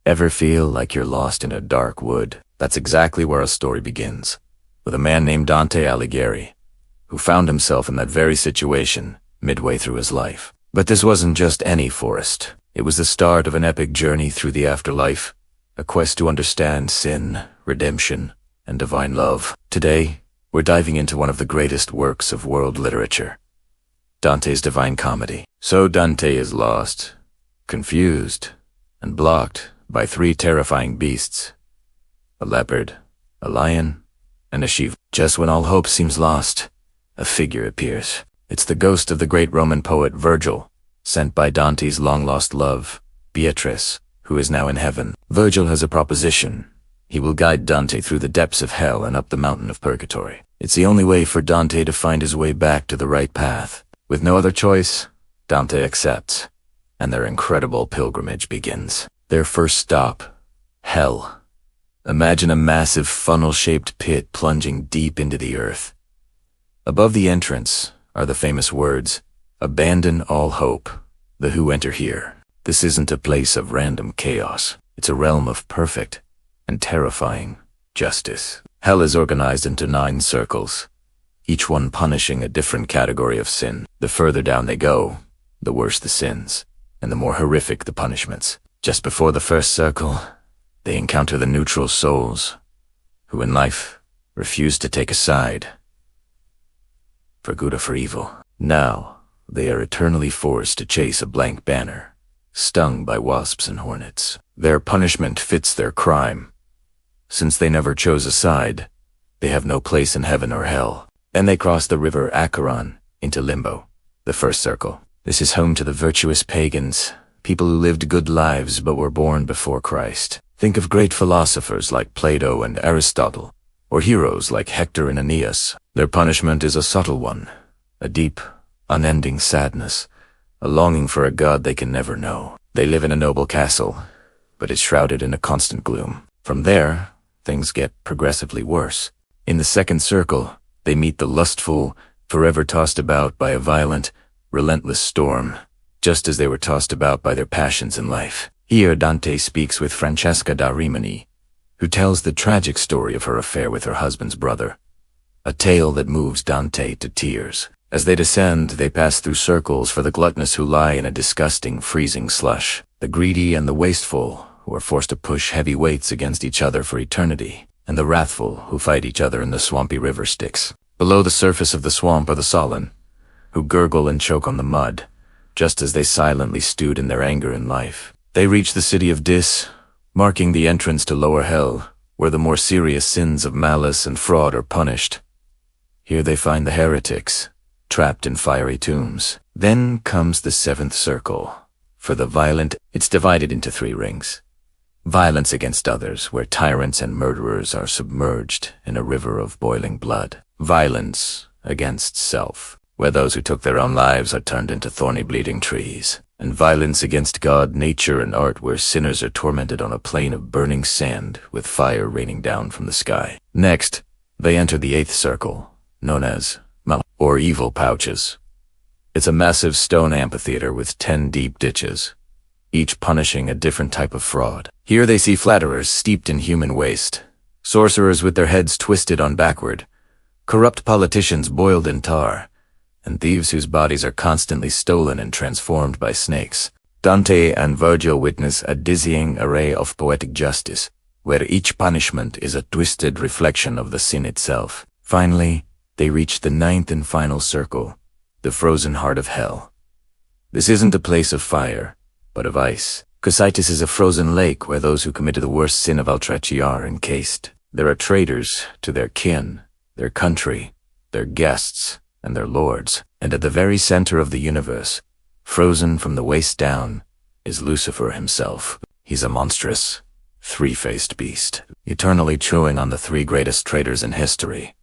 Ever feel like you're lost in a dark wood? That's exactly where our story begins, with a man named Dante Alighieri, who found himself in that very situation midway through his life. But this wasn't just any forest. It was the start of an epic journey through the afterlife, a quest to understand sin, redemption, and divine love. Today, we're diving into one of the greatest works of world literature, Dante's Divine Comedy. So Dante is lost, confused, and blocked by three terrifying beasts: a leopard, a lion, and a sheep. Just when all hope seems lost, a figure appears. It's the ghost of the great Roman poet Virgil, sent by Dante's long-lost love, Beatrice, who is now in heaven. Virgil has a proposition. He will guide Dante through the depths of hell and up the mountain of Purgatory. It's the only way for Dante to find his way back to the right path. With no other choice, Dante accepts, and their incredible pilgrimage begins. Their first stop, hell. Imagine a massive funnel-shaped pit plunging deep into the earth. Above the entrance are the famous words, "Abandon all hope, the who enter here." This isn't a place of random chaos. It's a realm of perfect and terrifying justice. Hell is organized into 9 circles, each one punishing a different category of sin. The further down they go, the worse the sins, and the more horrific the punishments. Just before the first circle, they encounter the neutral souls, who in life refuse to take a side, for good or for evil. Now, they are eternally forced to chase a blank banner, stung by wasps and hornets. Their punishment fits their crime. Since they never chose a side, they have no place in heaven or hell. Then they cross the river Acheron into limbo, the first circle. This is home to the virtuous pagans, people who lived good lives but were born before Christ. Think of great philosophers like Plato and Aristotle, or heroes like Hector and Aeneas. Their punishment is a subtle one, a deep, unending sadness, a longing for a god they can never know. They live in a noble castle, but it's shrouded in a constant gloom. From there, things get progressively worse. In the second circle, they meet the lustful, forever tossed about by a violent, relentless storm, just as they were tossed about by their passions in life. Here Dante speaks with Francesca da Rimini, who tells the tragic story of her affair with her husband's brother, a tale that moves Dante to tears. As they descend, they pass through circles for the gluttonous who lie in a disgusting, freezing slush, the greedy and the wasteful who are forced to push heavy weights against each other for eternity, and the wrathful who fight each other in the swampy river Styx. Below the surface of the swamp are the sullen, who gurgle and choke on the mud, just as they silently stewed in their anger in life. They reach the city of Dis, marking the entrance to lower hell, where the more serious sins of malice and fraud are punished. Here they find the heretics, trapped in fiery tombs. Then comes the 7th circle. For the violent, it's divided into 3 rings. Violence against others, where tyrants and murderers are submerged in a river of boiling blood. Violence against self, where those who took their own lives are turned into thorny bleeding trees. And violence against God, nature, and art, where sinners are tormented on a plain of burning sand with fire raining down from the sky. Next, they enter the 8th circle, known as or evil pouches. It's a massive stone amphitheater with 10 deep ditches, each punishing a different type of fraud. Here they see flatterers steeped in human waste, sorcerers with their heads twisted on backward, corrupt politicians boiled in tar, and thieves whose bodies are constantly stolen and transformed by snakes. Dante and Virgil witness a dizzying array of poetic justice, where each punishment is a twisted reflection of the sin itself. Finally, they reach the 9th and final circle, the frozen heart of hell. This isn't a place of fire, but of ice. Cocytus is a frozen lake where those who committed the worst sin of Altreci are encased. There are traitors to their kin, their country, their guests, and their lords. And at the very center of the universe, frozen from the waist down, is Lucifer himself. He's a monstrous, 3-faced beast, eternally chewing on the 3 greatest traitors in history: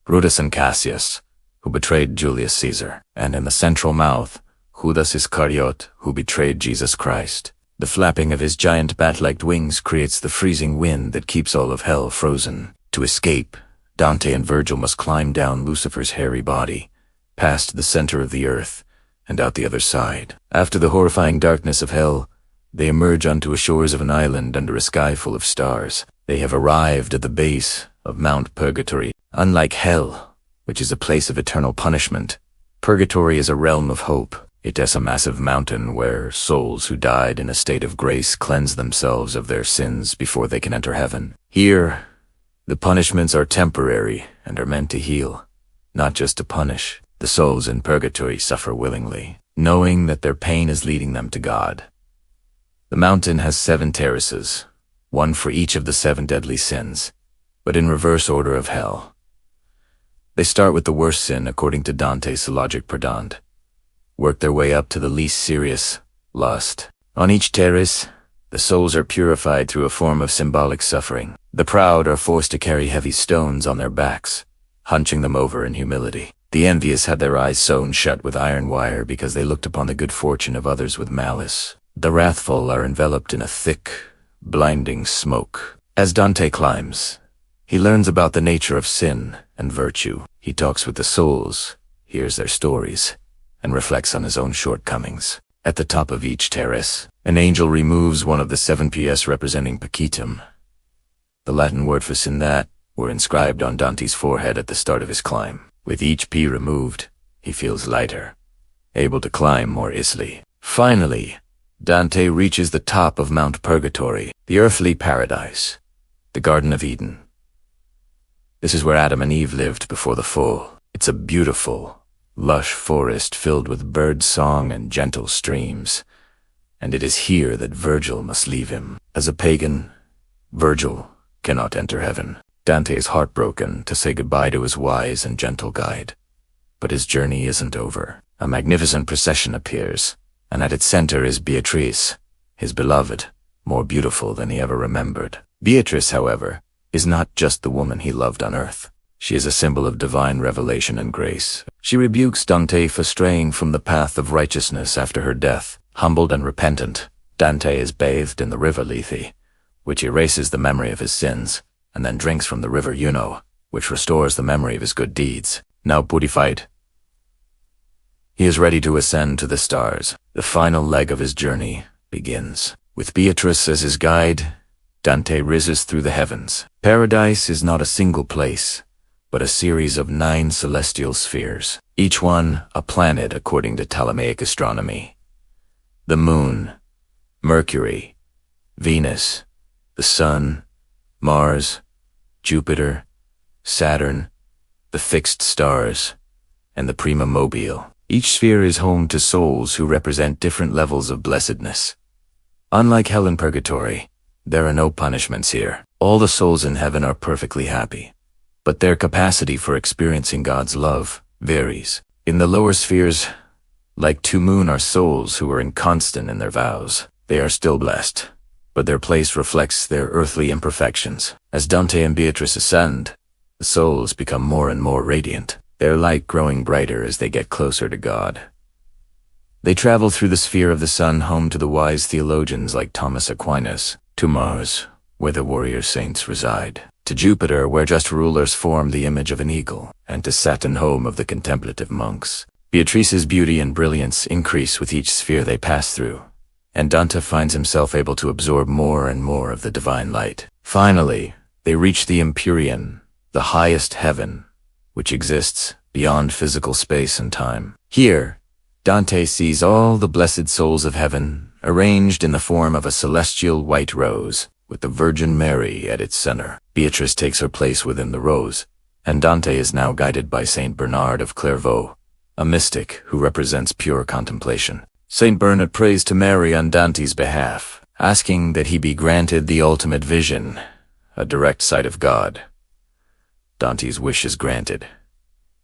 Brutus and Cassius, who betrayed Julius Caesar, and in the central mouth, Judas Iscariot, who betrayed Jesus Christ. The flapping of his giant bat-like wings creates the freezing wind that keeps all of hell frozen. To escape, Dante and Virgil must climb down Lucifer's hairy body, past the center of the earth, and out the other side. After the horrifying darkness of hell, They emerge onto the shores of an island under a sky full of stars. They have arrived at the base of Mount Purgatory. Unlike hell, which is a place of eternal punishment, Purgatory is a realm of hope. It is a massive mountain where souls who died in a state of grace cleanse themselves of their sins before they can enter heaven. Here, the punishments are temporary and are meant to heal, not just to punish. The souls in Purgatory suffer willingly, knowing that their pain is leading them to God. The mountain has 7 terraces, one for each of the 7 deadly sins, but in reverse order of hell. They start with the worst sin according to Dante's logic predant, work their way up to the least serious, lust. On each terrace, the souls are purified through a form of symbolic suffering. The proud are forced to carry heavy stones on their backs, hunching them over in humility. The envious had their eyes sewn shut with iron wire because they looked upon the good fortune of others with malice. The wrathful are enveloped in a thick, blinding smoke. As Dante climbs, he learns about the nature of sin and virtue. He talks with the souls, hears their stories, and reflects on his own shortcomings. At the top of each terrace, an angel removes one of the 7 PS representing Pacitum, the Latin word for sin that were inscribed on Dante's forehead at the start of his climb. With each P removed, he feels lighter, able to climb more easily. Finally, Dante reaches the top of Mount Purgatory, the earthly paradise, the Garden of Eden. This is where Adam and Eve lived before the fall. It's a beautiful, lush forest filled with bird song and gentle streams, and it is here that Virgil must leave him. As a pagan, Virgil cannot enter heaven. Dante is heartbroken to say goodbye to his wise and gentle guide. But his journey isn't over. A magnificent procession appears, and at its center is Beatrice, his beloved, more beautiful than he ever remembered. Beatrice, however, is not just the woman he loved on earth. She is a symbol of divine revelation and grace. She rebukes Dante for straying from the path of righteousness after her death. Humbled and repentant, Dante is bathed in the river Lethe, which erases the memory of his sins, and then drinks from the river Juno, which restores the memory of his good deeds. Now purified, he is ready to ascend to the stars. The final leg of his journey begins. With Beatrice as his guide, Dante rises through the heavens. Paradise is not a single place, but a series of 9 celestial spheres, each one a planet according to Ptolemaic astronomy. The moon, Mercury, Venus, the sun, Mars, Jupiter, Saturn, the fixed stars, and the prima mobile. Each sphere is home to souls who represent different levels of blessedness. Unlike hell and purgatory, there are no punishments here. All the souls in heaven are perfectly happy, but their capacity for experiencing God's love varies. In the lower spheres, like Tumun, are souls who are inconstant in their vows. They are still blessed, but their place reflects their earthly imperfections. As Dante and Beatrice ascend, the souls become more and more radiant, their light growing brighter as they get closer to God. They travel through the sphere of the sun, home to the wise theologians like Thomas Aquinas, to Mars, where the warrior saints reside, to Jupiter, where just rulers form the image of an eagle, and to Saturn, home of the contemplative monks. Beatrice's beauty and brilliance increase with each sphere they pass through, and Dante finds himself able to absorb more and more of the divine light. Finally, they reach the Empyrean, the highest heaven, which exists beyond physical space and time. Here, Dante sees all the blessed souls of heaven arranged in the form of a celestial white rose, with the Virgin Mary at its center. Beatrice takes her place within the rose, and Dante is now guided by Saint Bernard of Clairvaux, a mystic who represents pure contemplation. Saint Bernard prays to Mary on Dante's behalf, asking that he be granted the ultimate vision, a direct sight of God. Dante's wish is granted.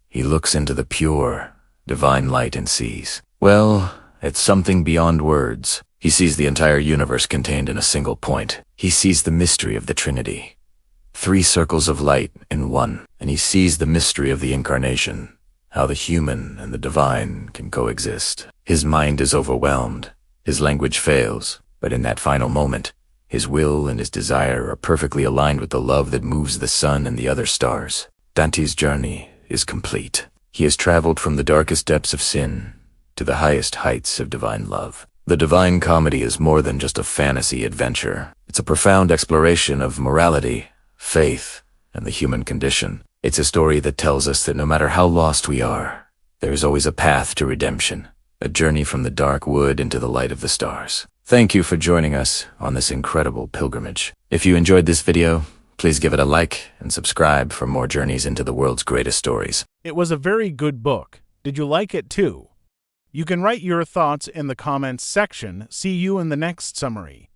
He looks into the pure, divine light and sees, well, it's something beyond words. He sees the entire universe contained in a single point. He sees the mystery of the Trinity, 3 circles of light in one, and he sees the mystery of the Incarnation, how the human and the divine can coexist. His mind is overwhelmed, his language fails, but in that final moment, his will and his desire are perfectly aligned with the love that moves the sun and the other stars. Dante's journey is complete. He has traveled from the darkest depths of sin to the highest heights of divine love. The Divine Comedy is more than just a fantasy adventure. It's a profound exploration of morality, faith, and the human condition. It's a story that tells us that no matter how lost we are, there is always a path to redemption, a journey from the dark wood into the light of the stars. Thank you for joining us on this incredible pilgrimage. If you enjoyed this video, please give it a like and subscribe for more journeys into the world's greatest stories. It was a very good book. Did you like it too? You can write your thoughts in the comments section. See you in the next summary.